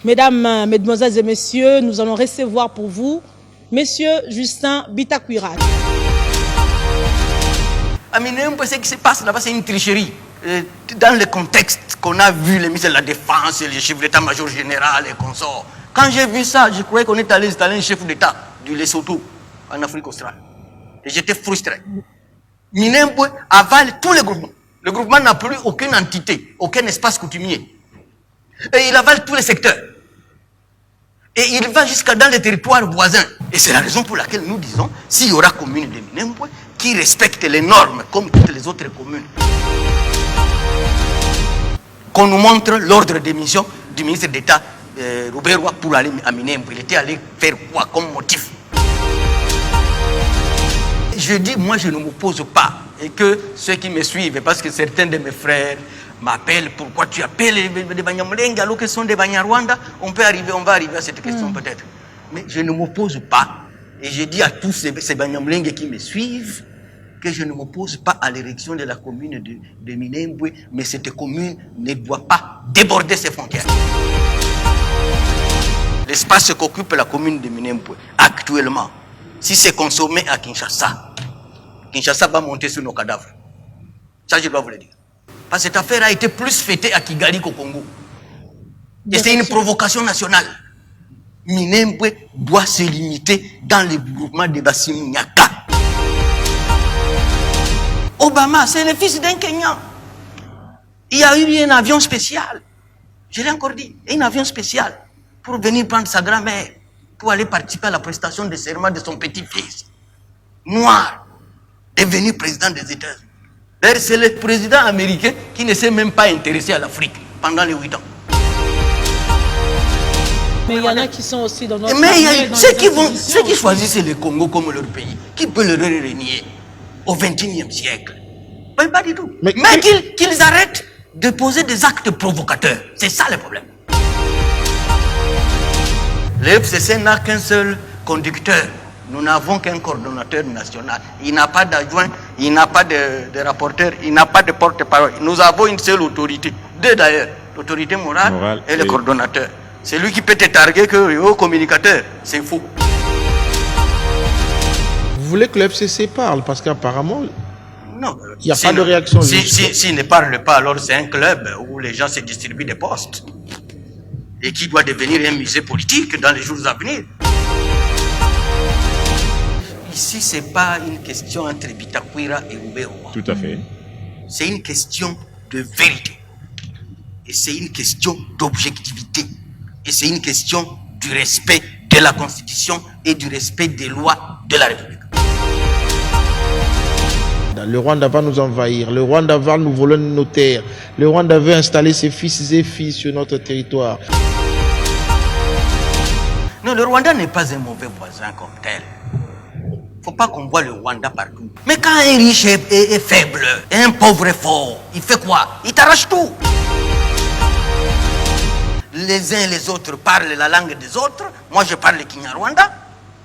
Mesdames, Mesdemoiselles et Messieurs, nous allons recevoir pour vous Monsieur Justin Bitakwira. Aminembo, ce qui se passe là-bas, c'est une tricherie. Dans le contexte qu'on a vu, les ministres de la Défense, les chefs d'état-major général et consorts. Quand j'ai vu ça, je croyais qu'on était allé installer un chef d'État du Lesotho en Afrique australe. Et j'étais frustré. Minembwe avale tous les groupements. Le groupement n'a plus aucune entité, aucun espace coutumier. Et il avale tous les secteurs. Et il va jusqu'à dans les territoires voisins. Et c'est la raison pour laquelle nous disons, s'il y aura commune de Minembwe, qui respecte les normes comme toutes les autres communes, qu'on nous montre l'ordre de mission du ministre d'État Robert Roy pour aller à Minembwe. Il était allé faire quoi comme motif? Je dis, moi je ne m'oppose pas. Et que ceux qui me suivent, parce que certains de mes frères m'appellent, pourquoi tu appelles des Banyamulenge alors que ce sont des Banyarwanda, on va arriver à cette question peut-être. Mais je ne m'oppose pas. Et je dis à tous ces Banyamulenge qui me suivent que je ne m'oppose pas à l'érection de la commune de Minembwe, mais cette commune ne doit pas déborder ses frontières. L'espace qu'occupe la commune de Minembwe actuellement, si c'est consommé à Kinshasa, Kinshasa va monter sur nos cadavres. Ça, je dois vous le dire. Parce que cette affaire a été plus fêtée à Kigali qu'au Congo. Et c'est une provocation nationale. Minembwe doit se limiter dans le groupement de Bassirou Nyaka. Obama, c'est le fils d'un Kenyan. Il y a eu un avion spécial. Je l'ai encore dit. Un avion spécial pour venir prendre sa grand-mère, pour aller participer à la prestation de serment de son petit-fils. Noir, devenu président des États-Unis. D'ailleurs, c'est le président américain qui ne s'est même pas intéressé à l'Afrique pendant les 8 ans. Mais il y en a qui sont aussi dans notre... Mais il y a ceux qui choisissent le Congo comme leur pays, qui peut le renier au XXIe siècle. Pas du tout. Mais qu'ils arrêtent de poser des actes provocateurs. C'est ça le problème. Le FCC n'a qu'un seul conducteur. Nous n'avons qu'un coordonnateur national. Il n'a pas d'adjoint, il n'a pas de rapporteur, il n'a pas de porte-parole. Nous avons une seule autorité. Deux d'ailleurs. L'autorité morale et le coordonnateur. C'est lui qui peut te targuer que le communicateur. C'est faux. Vous voulez que le FCC parle parce qu'apparemment, non, il n'y a pas de réaction. S'il ne parle pas, alors c'est un club où les gens se distribuent des postes et qui doit devenir un musée politique dans les jours à venir. Ici, ce n'est pas une question entre Bitakwira et Robert Roy. Tout à fait. C'est une question de vérité. Et c'est une question d'objectivité. Et c'est une question du respect de la Constitution et du respect des lois de la République. Le Rwanda va nous envahir, le Rwanda va nous voler nos terres, le Rwanda veut installer ses fils et filles sur notre territoire. Non, le Rwanda n'est pas un mauvais voisin comme tel. Il ne faut pas qu'on voit le Rwanda partout. Mais quand un riche est faible, et un pauvre est fort, il fait quoi? Il t'arrache tout. Les uns et les autres parlent la langue des autres. Moi, je parle le Kinyarwanda.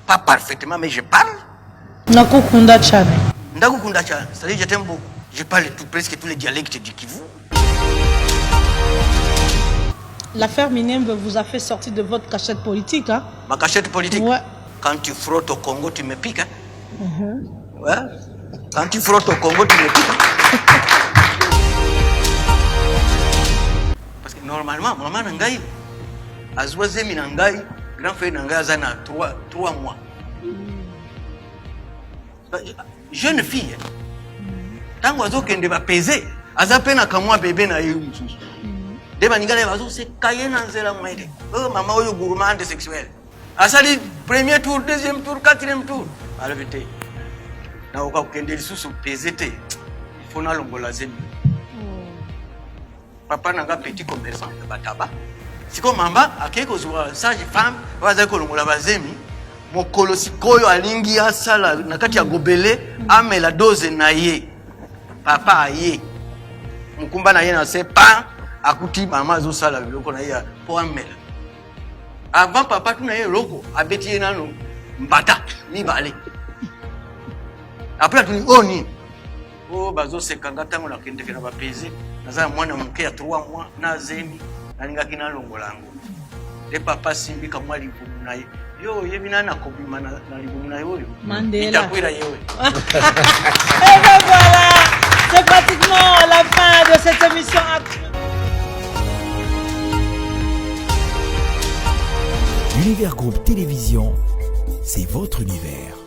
Pas parfaitement, mais je parle. Nakukunda Chane. Ndakukunda Chane, c'est-à-dire je t'aime beaucoup. Je parle presque tous les dialectes du Kivu. L'affaire Minembwe vous a fait sortir de votre cachette politique, hein? Ma cachette politique? Ouais. Quand tu frottes au Congo, tu me piques, hein? Ouais. Quand tu frottes au Congo, tu me piques, hein? Parce que normalement, maman Nangaï, Azouazemi Nangaï, grand frère Nangaï, Azana, 3 mois. Jeune fille, tant qu'elle va peser, Azapena Kamwa bébé na eu. Deba Ningale Vazo, c'est Kayena Zela Mede. Oh, maman, yo gourmand sexuel. Asali, premier tour, deuxième tour, quatrième tour. Alors, vite. Na oka ukende lisusu pesete. Fona longola zemi. Papa nanga petit commerçant de bataba. Siko mamba akeko zuwa sage femme, waza ko longola bazemi. Mokolo sikoyo alingi asala nakati ya gobele amela dose na ye. Papa aye. Mukumba na ye na se pa akuti mama zo sala biloko na ye po amela. Avant papa tout na ye loko abeti ye nano mbata ni balé. Après tu oni oh bazo sekanga tango na kende kana bapezi naza mwana muke ya 3 mois na zemi na ninga kina longo lango le papa simbi kamwa libumu na ye yo yebina na kobima na libumu na yo Mandela. itakwira yewe. Et ben voilà, c'est pratiquement la fin de cette émission. Univers Groupe Télévision, c'est votre univers.